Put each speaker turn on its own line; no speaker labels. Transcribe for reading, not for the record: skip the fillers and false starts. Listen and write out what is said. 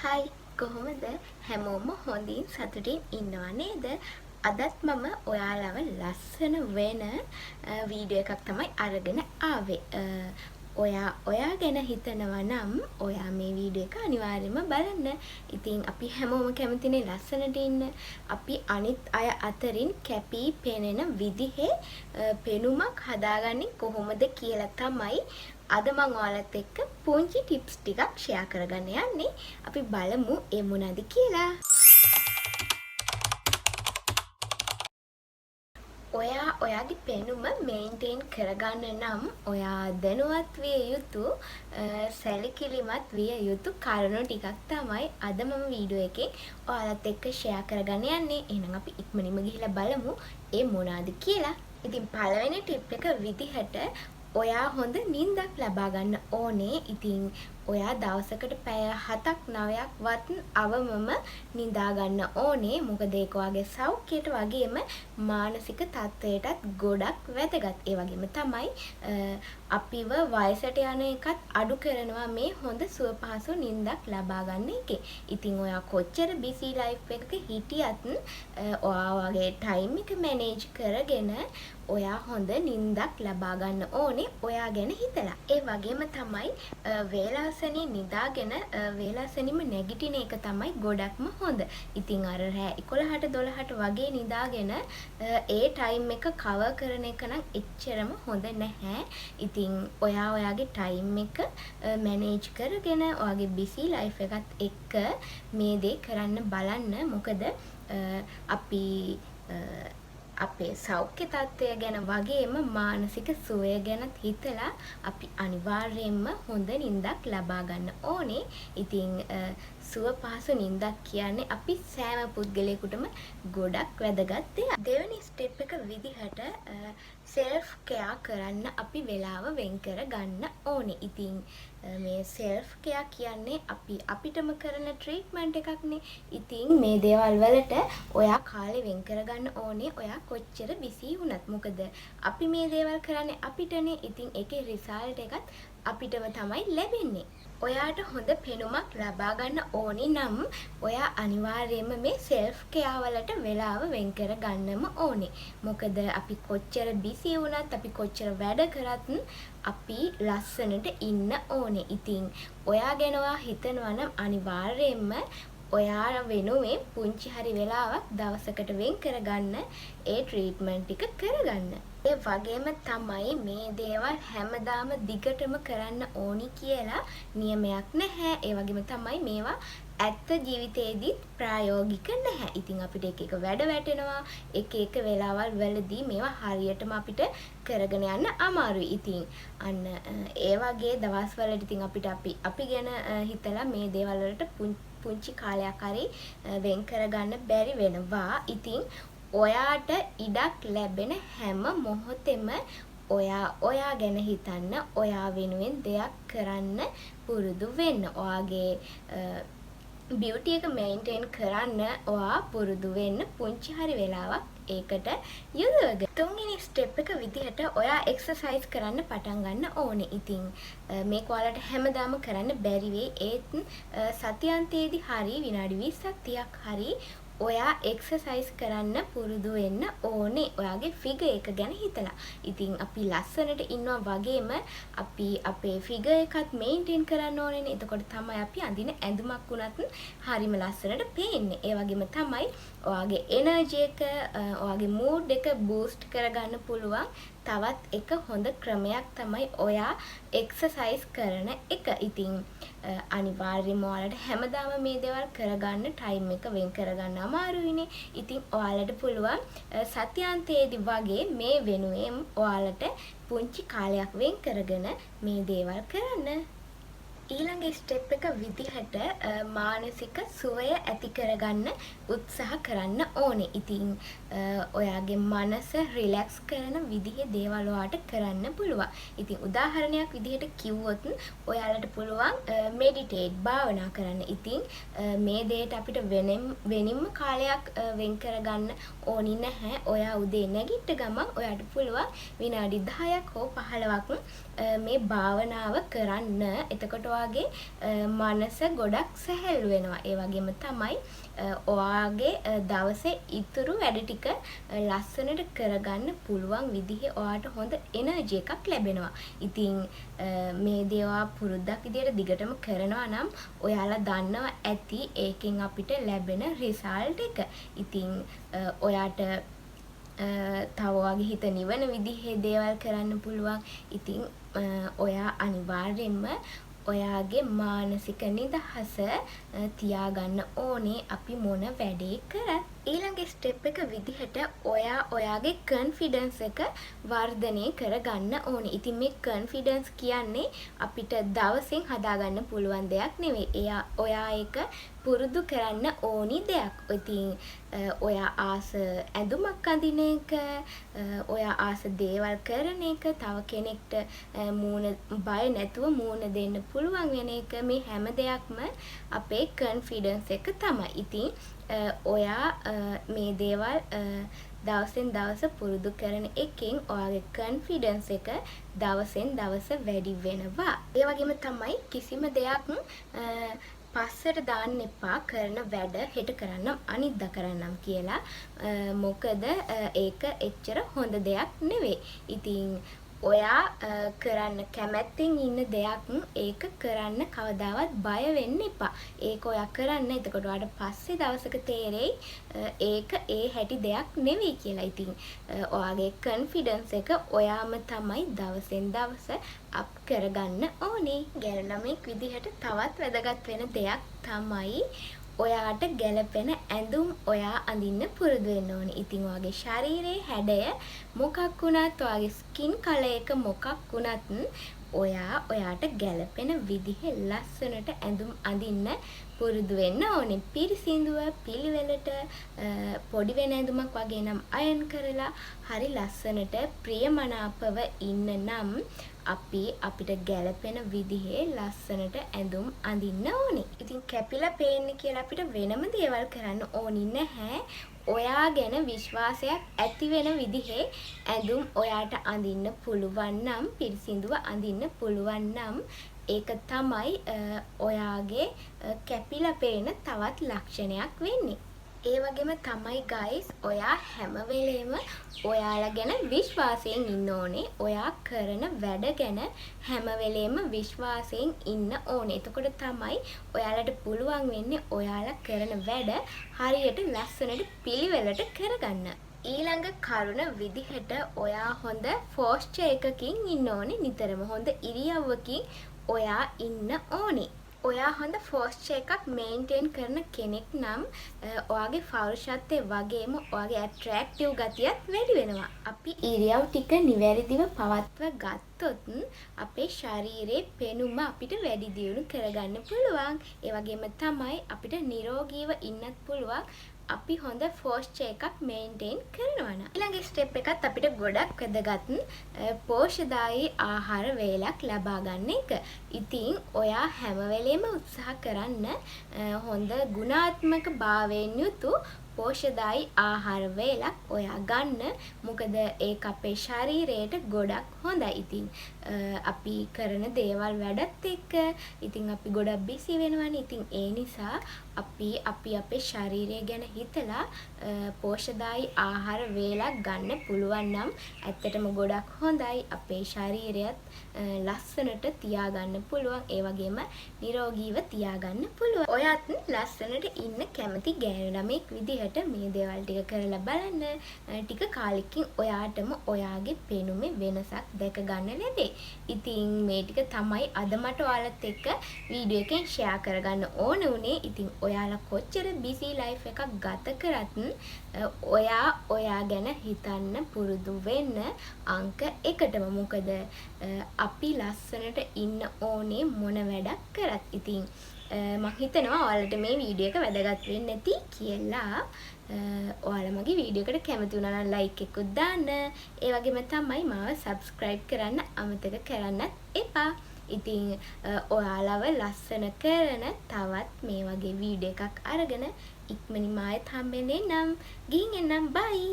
හයි කොහොමද හැමෝම හොඳින් සතුටින් ඉන්නව නේද? අදත් මම ඔයාලව ලස්සන වෙන වීඩියෝ එකක් තමයි අරගෙන ආවේ. ඔයා ගැන හිතනවා නම් ඔයා මේ වීඩියෝ එක අනිවාර්යයෙන්ම බලන්න. ඉතින් අපි හැමෝම කැමතිනේ ලස්සනට ඉන්න. අපි අනිත් අය අතරින් කැපී පෙනෙන විදිහේ පෙනුමක් හදාගන්නේ කොහොමද කියලා තමයි අද මම ඔයාලත් එක්ක පුංචි ටිප්ස් ටිකක් ෂෙයා කරගන්න යන්නේ. අපි බලමු ඒ මොනවද කියලා. ඔයාගේ පෙනුම මේන්ටේන් කරගන්න නම් ඔයා දැනුවත් විය යුතු සැලකිලිමත් විය යුතු කරුණු ටිකක් තමයි අද මම වීඩියෝ එකෙන් ඔයාලත් එක්ක ෂෙයා කරගන්න යන්නේ. එහෙනම් අපි ඉක්මනින්ම ගිහිල්ලා බලමු ඒ මොනවද කියලා. ඉතින් පළවෙනි ටිප් එක විදිහට ඔයා හොඳ නිින්දක් ලබා ගන්න ඕනේ. ඉතින් ඔයා දවසකට පැය 7ක් 9ක් වත් අවමම නිදා ගන්න ඕනේ. මොකද ඒක ඔයාගේ සෞඛ්‍යයට වගේම මානසික තත්ත්වයටත් ගොඩක් වැදගත්. ඒ වගේම තමයි අපිව වයසට යන එකත් අඩු කරනවා මේ හොඳ සුවපහසු නිින්දක් ලබා ගන්න එකේ. ඉතින් ඔයා කොච්චර බිසි ලයිෆ් එකක හිටියත් ඔයා වගේ ටයිම් එක මැනේජ් කරගෙන ඔයා හොඳ නිින්දක් ලබා ගන්න ඕනේ ඔයා ගැන හිතලා. ඒ වගේම තමයි වේලාසනින් නිදාගෙන වේලාසනින්ම නැගිටින එක තමයි ගොඩක්ම හොඳ. ඉතින් අර රෑ 11ට 12ට වගේ නිදාගෙන ඒ ටයිම් එක කවර් කරන එක නම් එච්චරම හොඳ නැහැ. ඉතින් ඔයාගේ ටයිම් එක මැනේජ් කරගෙන ඔයාගේ බිසි ලයිෆ් එකත් එක්ක මේ දේ කරන්න බලන්න. මොකද අපි අපේ සෞඛ්‍ය තත්ත්වය ගැන වගේම මානසික සුවය ගැනත් හිතලා අපි අනිවාර්යයෙන්ම හොඳ නිින්දක් ලබා ගන්න ඕනේ. ඉතින් සුව පහසු නිින්දක් කියන්නේ අපි සෑම පුද්ගලයෙකුටම ගොඩක් වැදගත් දෙයක්. දෙවෙනි ස්ටෙප් එක විදිහට සෙල්ෆ් කෙයා කරන්න අපි වෙලාව වෙන් කර ගන්න ඕනේ. ඉතින් මේ සෙල්ෆ් කෙයා කියන්නේ අපිටම කරන ට්‍රීට්මන්ට් එකක්නේ. ඉතින් මේ දේවල් වලට ඔයා කාලේ වෙන් කරගන්න ඕනේ. ඔයා කොච්චර බිසි වුණත්. මොකද අපි මේ දේවල් කරන්නේ අපිටනේ. ඉතින් ඒකේ රිසල්ට් එකත් අපිටම තමයි ලැබෙන්නේ. ඔයාට හොඳ පෙනුමක් ලබා ගන්න ඕනි නම් ඔයා අනිවාර්යයෙන්ම මේ සෙල්ෆ් කෙයා වලට වෙලාව වෙන් කර ගන්නම ඕනේ. මොකද අපි කොච්චර බිසි වුණත් අපි කොච්චර වැඩ කරත් අපි ලස්සනට ඉන්න ඕනේ. ඉතින් ඔයා ගැන ඔයා හිතනවා නම් අනිවාර්යයෙන්ම ඔයා වෙනුවෙන් පුංචි හරි වෙලාවක් දවසකට වෙන් කරගන්න ඒ ට්‍රීට්මන්ට් ටික කරගන්න. ඒ වගේම තමයි මේ දේවල් හැමදාම දිගටම කරන්න ඕනි කියලා නියමයක් නැහැ. ඒ වගේම තමයි මේවා ඇත්ත ජීවිතේදී ප්‍රායෝගික නැහැ. ඉතින් අපිට එක එක වැඩ වැටෙනවා. එක එක වෙලාවල් වලදී මේවා හරියටම අපිට කරගෙන යන්න අමාරුයි. ඉතින් අන්න ඒ වගේ දවස්වලට ඉතින් අපිට අපි ගැන හිතලා මේ දේවල් වලට පුංචි කාලයක් හරි වෙන් කරගන්න බැරි වෙනවා. ඉතින් ඔයාට ඉඩක් ලැබෙන හැම මොහොතෙම ඔයා ගැන හිතන්න, ඔයා වෙනුවෙන් දෙයක් කරන්න පුරුදු වෙන්න. ඔයාගේ බියුටි එක මේන්ටේන් කරන්න ඔයා පුරුදු වෙන්න පුංචි හරි වෙලාවක් ඒකට යොදවගන්න. තුන්වෙනි ස්ටෙප් එක විදිහට ඔයා එක්සර්සයිස් කරන්න පටන් ගන්න ඕනේ. ඉතින් මේක ඔයාලට හැමදාම කරන්න බැරි වෙයි. ඒත් සතියන්තයේදී හරි විනාඩි 20ක් 30ක් හරි ඔයා එක්සර්සයිස් කරන්න පුරුදු වෙන්න ඕනේ. ඔයාගේ ෆිගර් එක ගැන හිතලා. ඉතින් අපි ලස්සනට ඉන්නවා වගේම අපි අපේ ෆිගර් එකත් මේන්ටේන් කරන්න ඕනේනේ. එතකොට තමයි අපි අඳින ඇඳුමක් වුණත් හරිම ලස්සනට පේන්නේ. ඒ වගේම තමයි ඔයාගේ එනර්ජි එක, ඔයාගේ මූඩ් එක බූස්ට් කරගන්න පුළුවන් තවත් එක හොඳ ක්‍රමයක් තමයි ඔයා එක්සර්සයිස් කරන එක. ඉතින් අනිවාර්යයෙන්ම ඔයාලට හැමදාම මේ දේවල් කරගන්න ටයිම් එක වෙන් කරගන්න අමාරුයිනේ. ඉතින් ඔයාලට පුළුවන් සතියාන්තයේදී වගේ මේ වෙනුවෙන් ඔයාලට පුංචි කාලයක් වෙන් කරගෙන මේ දේවල් කරන්න. ඊළඟ ස්ටෙප් එක විදිහට මානසික සුවය ඇති කරගන්න උත්සාහ කරන්න ඕනේ. ඉතින් ඔයාගේ මනස රිලැක්ස් කරන විදිහේ දේවල් ඔයාට කරන්න පුළුවන්. ඉතින් උදාහරණයක් විදිහට කිව්වොත් ඔයාලට පුළුවන් මෙඩිටේට් භාවනා කරන්න. ඉතින් මේ දේට අපිට වෙනින්ම කාලයක් වෙන් කරගන්න ඕනි නැහැ. ඔයා උදේ නැගිට ගමන් ඔයාට පුළුවන් විනාඩි 10ක් හෝ 15ක් මේ භාවනාව කරන්න. එතකොට ඔයාගේ මනස ගොඩක් සැහැල්ලු වෙනවා. ඒ වගේම තමයි ඔයාගේ දවසේ ඉතුරු වැඩ ටික ලස්සනට කරගන්න පුළුවන් විදිහේ ඔයාට හොඳ එනර්ජි එකක් ලැබෙනවා. ඉතින් මේ දේවා පුරුද්දක් විදියට දිගටම කරනවා නම් ඔයාලා දන්නවා ඇති ඒකෙන් අපිට ලැබෙන රිසල්ට් එක. ඉතින් ඔයාට තව ඔයාගේ හිත නිවන විදිහේ දේවල් කරන්න පුළුවන්. ඉතින් ඔයා අනිවාර්යෙන්ම ඔයාගේ මානසික නිදහස තියාගන්න ඕනේ අපි මොන වැඩේ කරත්. ඊළඟ ස්ටෙප් එක විදිහට ඔයා ඔයාගේ කොන්ෆිඩන්ස් එක වර්ධනය කරගන්න ඕනේ. ඉතින් මේ කොන්ෆිඩන්ස් කියන්නේ අපිට දවසින් හදාගන්න පුළුවන් දෙයක් නෙවෙයි. ඔයා ඒක පුරුදු කරන්න ඕනි දෙයක්. ඉතින් ඔයා ආස ඇඳුමක් අඳින එක, ඔයා ආස දේවල් කරන එක, තව කෙනෙක්ට බය නැතුව මූණ දෙන්න පුළුවන් වෙන එක, මේ හැම දෙයක්ම අපේ කොන්ෆිඩන්ස් එක තමයි. ඉතින් ඔයා මේ දේවල් දවසෙන් දවස පුරුදු කරන එකෙන් ඔයාගේ කොන්ෆිඩන්ස් එක දවසෙන් දවස වැඩි වෙනවා. ඒ වගේම තමයි කිසිම දෙයක් පස්සට දාන්න එපා. කරන වැඩ හෙට කරන්නම් අනිද්දා කරන්නම් කියලා. මොකද ඒක එච්චර හොඳ දෙයක් නෙවෙයි. ඉතින් ඔයා කරන්න කැමැත්තෙන් ඉන්න දෙයක් ඒක කරන්න කවදාවත් බය වෙන්න එපා. ඒක ඔයා කරන්න. එතකොට ඔයාට පස්සේ දවසක තේරෙයි ඒක ඒ හැටි දෙයක් නෙවෙයි කියලා. ඉතින් ඔයාගේ කොන්ෆිඩන්ස් එක ඔයාම තමයි දවසෙන් දවස අප් කරගන්න ඕනේ. ගැන ළමෙක් විදිහට තවත් වැදගත් වෙන දෙයක් තමයි ඔයාට ගැළපෙන ඇඳුම් ඔයා අඳින්න පුරුදු වෙන්න ඕනේ. ඉතින් ඔයාගේ ශරීරයේ හැඩය මොකක් වුණත්, ඔයාගේ ස්කින් කලර් එක මොකක් වුණත් ඔයාට ගැළපෙන විදිහේ ලස්සනට ඇඳුම් අඳින්න පුරුදු වෙන්න ඕනේ. පිරිසිදුව පිළිවෙලට පොඩි වෙන ඇඳුමක් වගේ නම් අයන් කරලා හරි ලස්සනට ප්‍රියමනාපව ඉන්න නම් අපිට ගැළපෙන විදිහේ ලස්සනට ඇඳුම් අඳින්න ඕනේ. ඉතින් කැපිලා පේන්න කියලා අපිට වෙනම දේවල් කරන්න ඕනි නැහැ. ඔයා ගැන විශ්වාසයක් ඇති වෙන විදිහේ ඇඳුම් ඔයාට අඳින්න පුළුවන් නම්, පිරිසිදුව අඳින්න පුළුවන් නම් ඒක තමයි ඔයාගේ කැපිලා පේන තවත් ලක්ෂණයක් වෙන්නේ. ඒ වගේම තමයි guys ඔයා හැම වෙලේම ඔයාලා ගැන විශ්වාසයෙන් ඉන්න ඕනේ. ඔයා කරන වැඩ ගැන හැම වෙලේම විශ්වාසයෙන් ඉන්න ඕනේ. එතකොට තමයි ඔයාලට පුළුවන් වෙන්නේ ඔයාලා කරන වැඩ හරියට ලස්සනට පිළිවෙලට කරගන්න. ඊළඟ කරුණ විදිහට ඔයා හොඳ පෝස්චර් එකකින් ඉන්න ඕනේ. නිතරම හොඳ ඉරියව්වකින් ඔයා ඉන්න ඕනේ. ඔයා හොඳ පෝස්චර් එකක් මේන්ටේන් කරන කෙනෙක් නම් ඔයාගේ පෞරුෂත්වය වගේම ඔයාගේ ඇට්‍රැක්ටිව් ගතියත් වැඩි වෙනවා. අපි ඉරියව් ටික නිවැරදිව පවත්ව ගත්තොත් අපේ ශරීරයේ පෙනුම අපිට වැඩි දියුණු කරගන්න පුළුවන්. ඒ වගේම තමයි අපිට නිරෝගීව ඉන්නත් පුළුවන්. අපි හොඳ පෝස්චර් එකක් මේන්ටේන් කරනවා නම්. ඊළඟ ස්ටෙප් එකත් අපිට ගොඩක් වැදගත් පෝෂ්‍යදායී ආහාර වේලක් ලබා ගන්න එක. ඉතින් ඔයා හැම වෙලේම උත්සාහ කරන්න හොඳ ගුණාත්මක භාවයෙන් යුතු පෝෂ්‍යදායී ආහාර වේලක් ඔයා ගන්න. මොකද ඒක අපේ ශරීරයට ගොඩක් හොඳයි. ඉතින් අපි කරන දේවල් වැඩත් එක්ක ඉතින් අපි ගොඩක් බිසි වෙනවනේ. ඉතින් ඒ නිසා අපි අපේ ශරීරය ගැන හිතලා පෝෂ්‍යදායී ආහාර වේලක් ගන්න පුළුවන් නම් ඇත්තටම ගොඩක් හොඳයි. අපේ ශරීරයත් ලස්සනට තියාගන්න පුළුවන්. ඒ වගේම නිරෝගීව තියාගන්න පුළුවන්. ඔයත් ලස්සනට ඉන්න කැමති ගෑනු ළමෙක් විදිහට මේ දේවල් ටික කරලා බලන්න. ටික කාලෙකින් ඔයාටම ඔයාගේ පෙනුමේ වෙනසක් දැක ගන්න ලැබේ. ඉතින් මේ ටික තමයි අද මට ඔයාලත් එක්ක වීඩියෝ එකෙන් ෂෙයා කරගන්න ඕන උනේ. ඉතින් ඔයාලා කොච්චර බිසි ලයිෆ් එකක් ගත කරත් ඔයා ගැන හිතන්න පුරුදු වෙන්න අංක 1ටම. මොකද අපි ලස්සනට ඉන්න ඕනේ මොන වැඩක් කරත්. ඉතින් මම හිතනවා ඔයාලට මේ වීඩියෝ එක වැදගත් වෙන්න ඇති කියලා. ඔයාලා මගේ වීඩියෝ එකට කැමති වුණා නම් ලයික් එකකුත් දාන්න. ඒ වගේම තමයි මාව සබ්ස්ක්‍රයිබ් කරන්න අමතක කරන්නත් එපා. ඉතින් ඔයාලව ලස්සන කරන තවත් මේ වගේ වීඩියෝ එකක් අරගෙන ඉක්මනින් මාත් හම්බෙන්නේ නම් ගිහින් එන්නම්. බයි.